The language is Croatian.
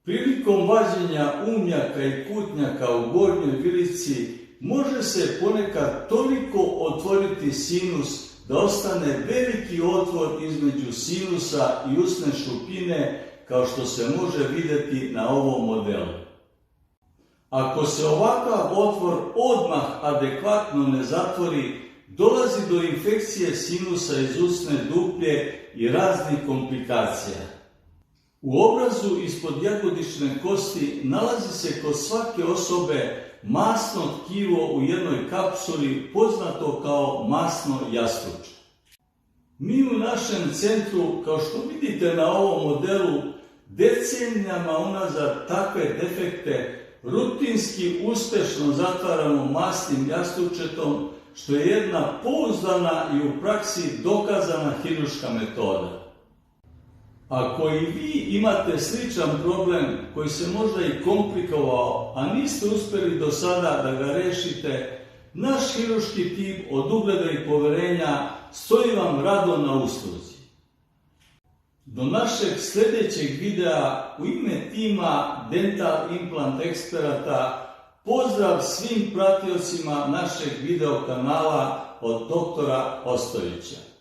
Prilikom vađenja umnjaka i kutnjaka u gornjoj vilici može se ponekad toliko otvoriti sinus da ostane veliki otvor između sinusa i usne šupljine, kao što se može vidjeti na ovom modelu. Ako se ovakav otvor odmah adekvatno ne zatvori, dolazi do infekcije sinusa iz usne duplje i raznih komplikacija. U obrazu ispod jagodične kosti nalazi se kod svake osobe masno tkivo u jednoj kapsuli, poznato kao masno jastuče. Mi u našem centru, kao što vidite na ovom modelu, decenijama unazad takve defekte rutinski uspješno zatvaramo masnim jastučetom, što je jedna pouzdana i u praksi dokazana hirurška metoda. Ako i vi imate sličan problem koji se možda i komplikovao, a niste uspjeli do sada da ga rešite, naš hirurški tim od ugleda i poverenja stoji vam rado na usluzi. Do našeg sljedećeg videa u ime tima Dental Implant Eksperata pozdrav svim pratiocima našeg video kanala od doktora Ostojića.